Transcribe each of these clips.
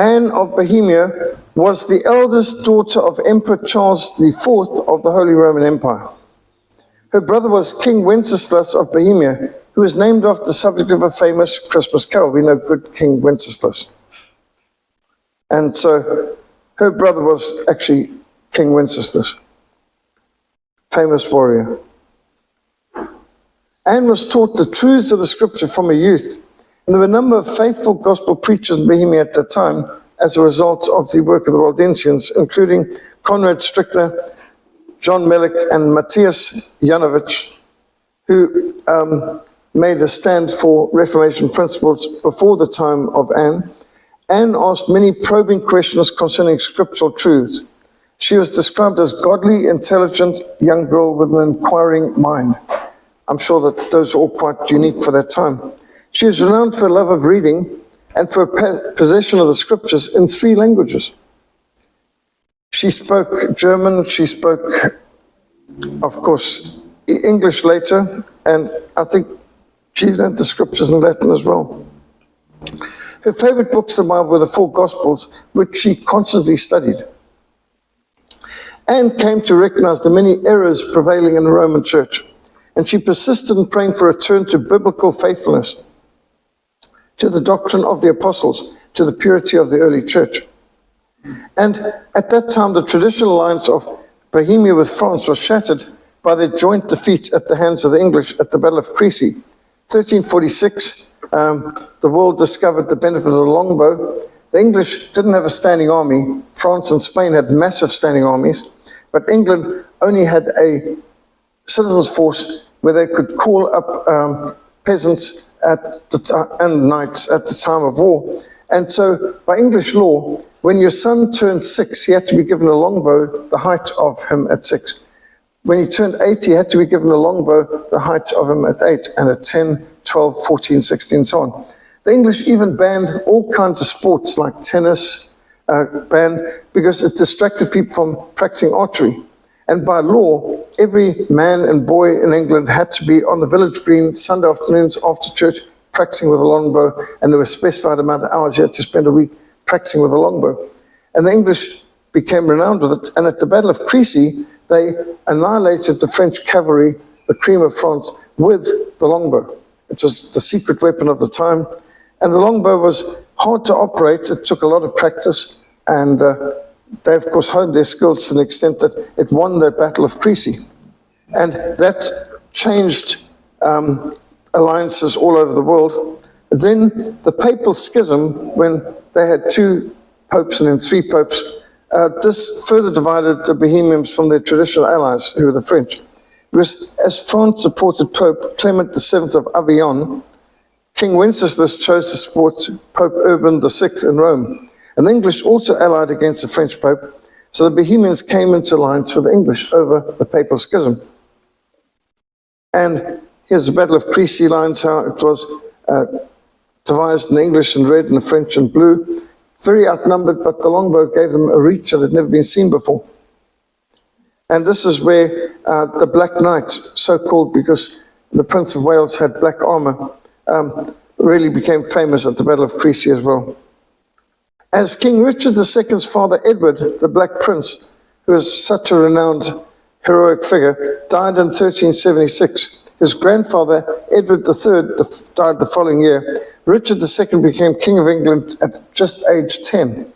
Anne of Bohemia was the eldest daughter of Emperor Charles IV of the Holy Roman Empire. Her brother was King Wenceslas of Bohemia, who was named after the subject of a famous Christmas carol. We know good King Wenceslas. And so her brother was actually King Wenceslas, famous warrior. Anne was taught the truths of the scripture from her youth, and there were a number of faithful gospel preachers in Bohemia at that time as a result of the work of the Waldensians, including Conrad Strickler, John Melick, and Matthias Janowicz, who made a stand for Reformation principles before the time of Anne. Anne asked many probing questions concerning scriptural truths. She was described as godly, intelligent young girl with an inquiring mind. I'm sure that those are all quite unique for that time. She was renowned for her love of reading and for her possession of the scriptures in 3 languages. She spoke German, she spoke, of course, English later, and I think she learned the scriptures in Latin as well. Her favorite books in the Bible were the 4 Gospels, which she constantly studied. Anne came to recognize the many errors prevailing in the Roman Church, and she persisted in praying for a return to biblical faithfulness, to the doctrine of the apostles, to the purity of the early church. And at that time, the traditional alliance of Bohemia with France was shattered by their joint defeat at the hands of the English at the Battle of Crecy. 1346, the world discovered the benefit of the longbow. The English didn't have a standing army. France and Spain had massive standing armies, but England only had a citizens' force where they could call up peasants and knights at the time of war. And so, by English law, when your son turned 6, he had to be given a longbow the height of him at 6. When he turned 8, he had to be given a longbow the height of him at 8, and at 10, 12, 14, 16, and so on. The English even banned all kinds of sports like tennis, because it distracted people from practicing archery. And by law, every man and boy in England had to be on the village green Sunday afternoons after church practicing with a longbow, and there was a specified amount of hours you had to spend a week practicing with a longbow. And the English became renowned with it, and at the Battle of Crecy, they annihilated the French cavalry, the cream of France, with the longbow. It was the secret weapon of the time, and the longbow was hard to operate. It took a lot of practice, and they, of course, honed their skills to the extent that it won the Battle of Crecy. And that changed alliances all over the world. Then the papal schism, when they had 2 popes and then 3 popes, this further divided the Bohemians from their traditional allies, who were the French. Because as France supported Pope Clement VII of Avignon, King Wenceslas chose to support Pope Urban VI in Rome. And the English also allied against the French Pope, so the Bohemians came into alliance with the English over the papal schism. And here's the Battle of Crecy lines, how it was devised in English in red and the French in blue. Very outnumbered, but the longbow gave them a reach that had never been seen before. And this is where the Black Knight, so called because the Prince of Wales had black armor, really became famous at the Battle of Crecy as well. As King Richard II's father, Edward, the Black Prince, who was such a renowned heroic figure, died in 1376. His grandfather, Edward III, died the following year. Richard II became King of England at just age 10.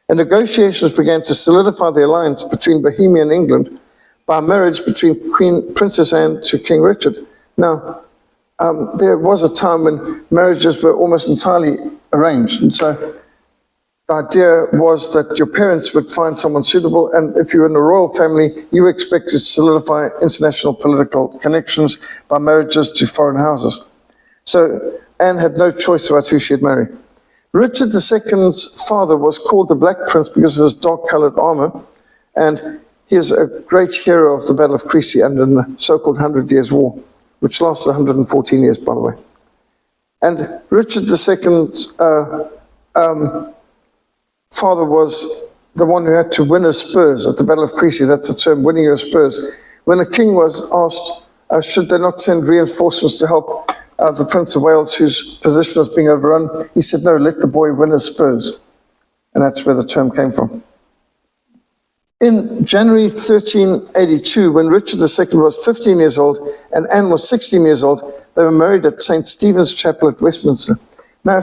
And negotiations began to solidify the alliance between Bohemia and England by marriage between Princess Anne to King Richard. Now, there was a time when marriages were almost entirely arranged, and so the idea was that your parents would find someone suitable, and if you were in a royal family, you were expected to solidify international political connections by marriages to foreign houses. So Anne had no choice about who she'd marry. Richard II's father was called the Black Prince because of his dark-colored armor, and he is a great hero of the Battle of Crecy and in the so-called 100 Years' War, which lasted 114 years, by the way. And Richard II's father was the one who had to win his spurs at the Battle of Crecy. That's the term, winning your spurs. When the king was asked, should they not send reinforcements to help the Prince of Wales, whose position was being overrun, he said, no, let the boy win his spurs. and that's where the term came from. In January 1382, when Richard II was 15 years old and Anne was 16 years old, they were married at St. Stephen's Chapel at Westminster. Now,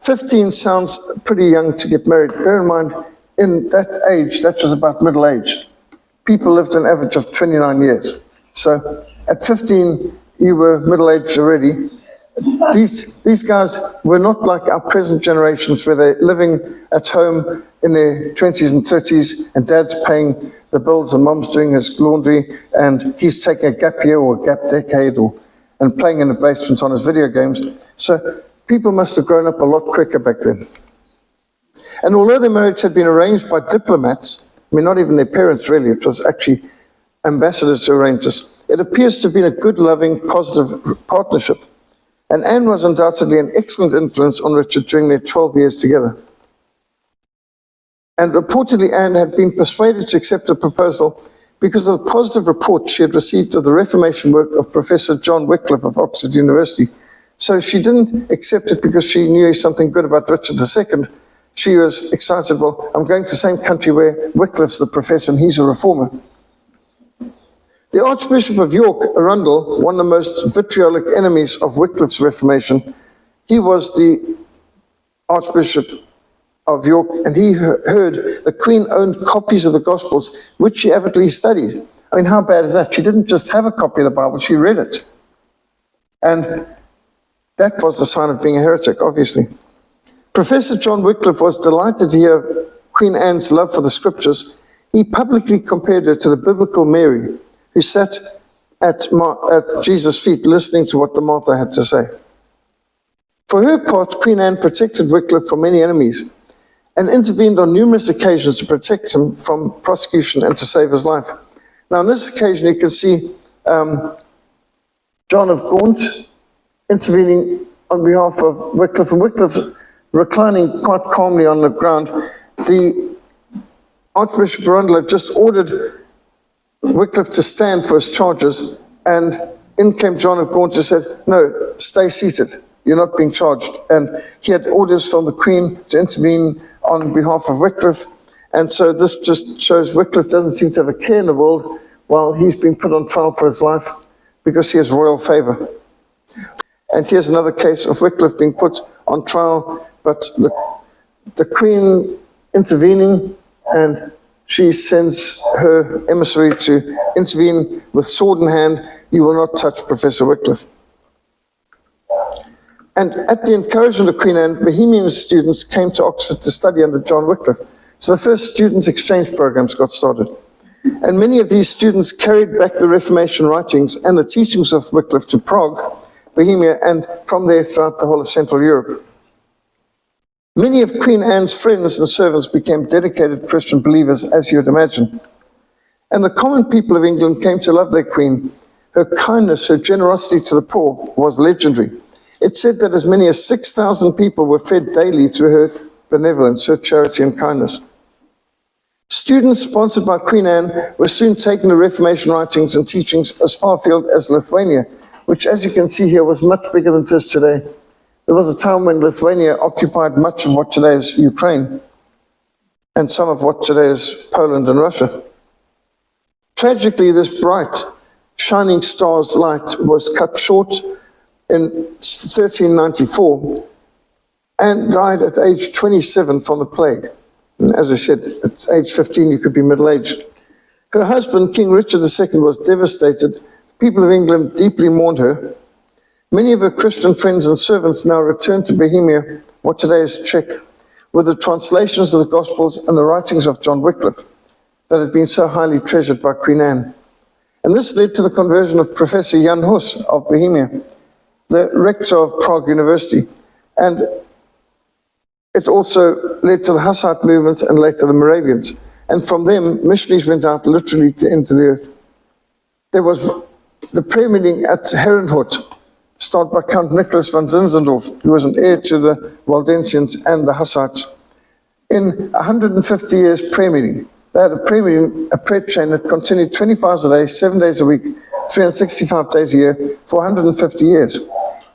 15 sounds pretty young to get married. Bear in mind, in that age, that was about middle age. People lived an average of 29 years. So at 15, you were middle-aged already. These guys were not like our present generations where they're living at home in their 20s and 30s and dad's paying the bills and mom's doing his laundry and he's taking a gap year or a gap decade and playing in the basement on his video games. So people must have grown up a lot quicker back then. And although their marriage had been arranged by diplomats, I mean, not even their parents really, it was actually ambassadors who arranged this, it appears to have been a good, loving, positive partnership. And Anne was undoubtedly an excellent influence on Richard during their 12 years together. And reportedly, Anne had been persuaded to accept the proposal because of the positive report she had received of the Reformation work of Professor John Wycliffe of Oxford University. So she didn't accept it because she knew something good about Richard II. She was excited, well, I'm going to the same country where Wycliffe's the professor and he's a reformer. The Archbishop of York, Arundel, one of the most vitriolic enemies of Wycliffe's Reformation, he was the Archbishop of York, and he heard the Queen owned copies of the Gospels, which she avidly studied. I mean, how bad is that? She didn't just have a copy of the Bible, she read it. And that was the sign of being a heretic, obviously. Professor John Wycliffe was delighted to hear Queen Anne's love for the Scriptures. He publicly compared her to the biblical Mary, who sat at Jesus' feet listening to what the Martha had to say. For her part, Queen Anne protected Wycliffe from many enemies and intervened on numerous occasions to protect him from prosecution and to save his life. Now, on this occasion, you can see John of Gaunt intervening on behalf of Wycliffe, and Wycliffe reclining quite calmly on the ground. The Archbishop Arundel had just ordered Wycliffe to stand for his charges, and in came John of Gaunt and said, no, stay seated, you're not being charged. And he had orders from the Queen to intervene on behalf of Wycliffe, and so this just shows Wycliffe doesn't seem to have a care in the world while he's been put on trial for his life because he has royal favor. And here's another case of Wycliffe being put on trial, but the Queen intervening, and she sends her emissary to intervene with sword in hand. You will not touch Professor Wycliffe. And at the encouragement of Queen Anne, Bohemian students came to Oxford to study under John Wycliffe. So the first students' exchange programs got started. And many of these students carried back the Reformation writings and the teachings of Wycliffe to Prague, Bohemia, and from there throughout the whole of Central Europe. Many of Queen Anne's friends and servants became dedicated Christian believers, as you would imagine. And the common people of England came to love their queen. Her kindness, her generosity to the poor was legendary. It said that as many as 6,000 people were fed daily through her benevolence, her charity and kindness. Students sponsored by Queen Anne were soon taking the Reformation writings and teachings as far afield as Lithuania, which, as you can see here, was much bigger than it is today. There was a time when Lithuania occupied much of what today is Ukraine and some of what today is Poland and Russia. Tragically, this bright, shining star's light was cut short in 1394 and died at age 27 from the plague. And as I said, at age 15, you could be middle-aged. Her husband, King Richard II, was devastated. The people of England deeply mourned her. Many of her Christian friends and servants now returned to Bohemia, what today is Czech, with the translations of the Gospels and the writings of John Wycliffe that had been so highly treasured by Queen Anne. And this led to the conversion of Professor Jan Hus of Bohemia, the rector of Prague University. And it also led to the Hussite movement and later the Moravians. And from them, missionaries went out literally to enter the earth. There was the prayer meeting at Herrenhut, started by Count Nicholas van Zinzendorf, who was an heir to the Waldensians and the Hussites. In 150 years prayer meeting, they had a prayer meeting, a prayer chain that continued 24 hours a day, 7 days a week, 365 days a year, for 150 years.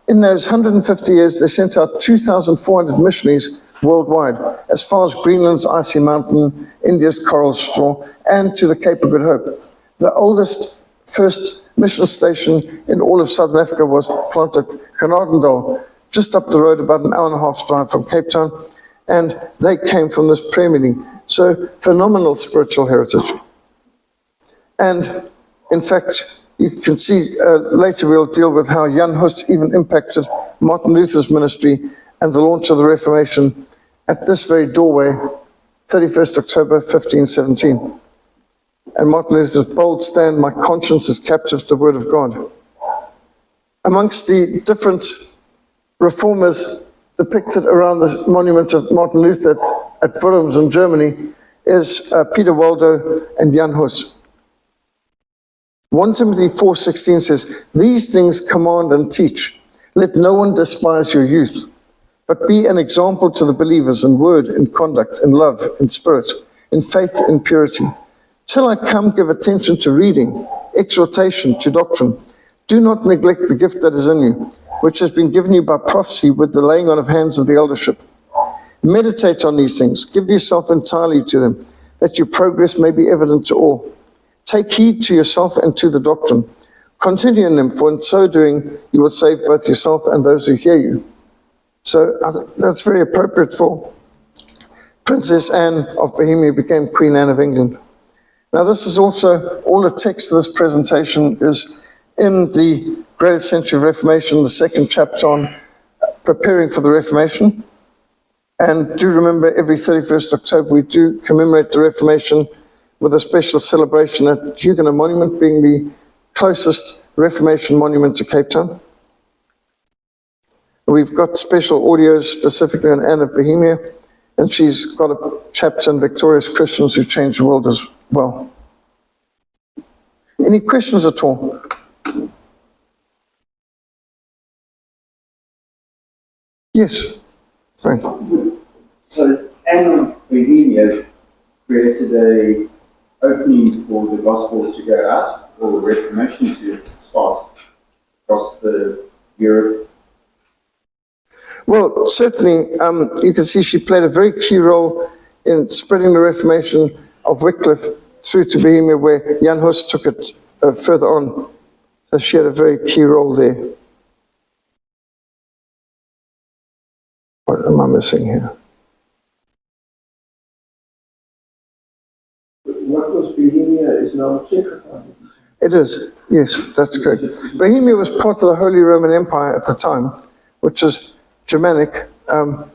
In those 150 years, they sent out 2,400 missionaries worldwide, as far as Greenland's icy mountain, India's coral straw, and to the Cape of Good Hope. The oldest first mission station in all of Southern Africa was planted at Genadendal, just up the road, about an hour and a half's drive from Cape Town, and they came from this prayer meeting. So phenomenal spiritual heritage. And in fact, you can see later we'll deal with how Jan Hus even impacted Martin Luther's ministry and the launch of the Reformation at this very doorway, 31st October 1517. And Martin Luther's bold stand, "My conscience is captive to the word of God." Amongst the different reformers depicted around the monument of Martin Luther at Worms in Germany is Peter Waldo and Jan Hus. 1 Timothy 4:16 says, "These things command and teach. Let no one despise your youth, but be an example to the believers in word, in conduct, in love, in spirit, in faith, in purity. Till I come, give attention to reading, exhortation, to doctrine. Do not neglect the gift that is in you, which has been given you by prophecy with the laying on of hands of the eldership. Meditate on these things, give yourself entirely to them, that your progress may be evident to all. Take heed to yourself and to the doctrine. Continue in them, for in so doing you will save both yourself and those who hear you." So I think that's very appropriate for Princess Anne of Bohemia became Queen Anne of England. Now this is also, all the text of this presentation is in the Greater Century of Reformation, the second chapter on preparing for the Reformation. And do remember, every 31st October we do commemorate the Reformation with a special celebration at Huguenot Monument, being the closest Reformation monument to Cape Town. We've got special audios specifically on Anne of Bohemia, and she's got a chapter on victorious Christians who changed the world as well. Any questions at all? Yes, Frank. So Anne of Bohemia created a opening for the gospel to go out, or the Reformation to start across the Europe. Well, certainly, you can see she played a very key role in spreading the Reformation of Wycliffe through to Bohemia, where Jan Hus took it further on. So she had a very key role there. What am I missing here? What was Bohemia is now Czech Republic. It is, yes, that's correct. Bohemia was part of the Holy Roman Empire at the time, which is Germanic.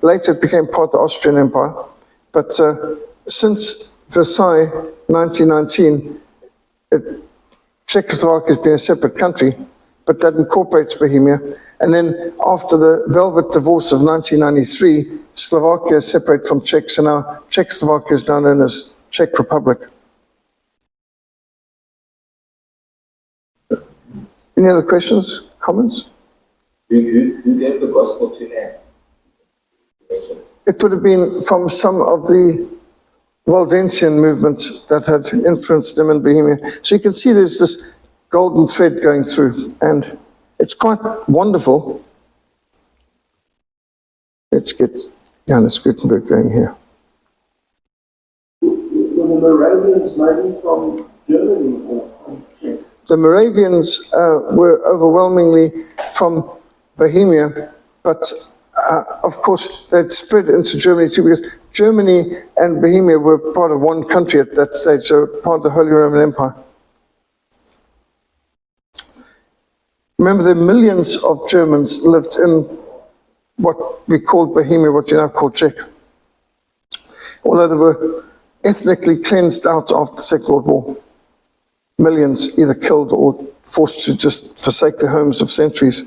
Later it became part of the Austrian Empire. But since Versailles, 1919, Czechoslovakia has been a separate country, but that incorporates Bohemia. And then after the Velvet Divorce of 1993, Slovakia is separate from Czech, so now Czechoslovakia is now known as Czech Republic. Any other questions, comments? Who gave the gospel to them? It would have been from some of the Waldensian movements that had influenced them in Bohemia. So you can see there's this golden thread going through, and it's quite wonderful. Let's get Johannes Gutenberg going here. Were the Moravians maybe from Germany or from Czech? The Moravians were overwhelmingly from Bohemia, but of course they'd spread into Germany too, because Germany and Bohemia were part of one country at that stage, so part of the Holy Roman Empire. Remember, the millions of Germans lived in what we called Bohemia, what you now call Czech. Although they were ethnically cleansed out after the Second World War. Millions either killed or forced to just forsake their homes of centuries.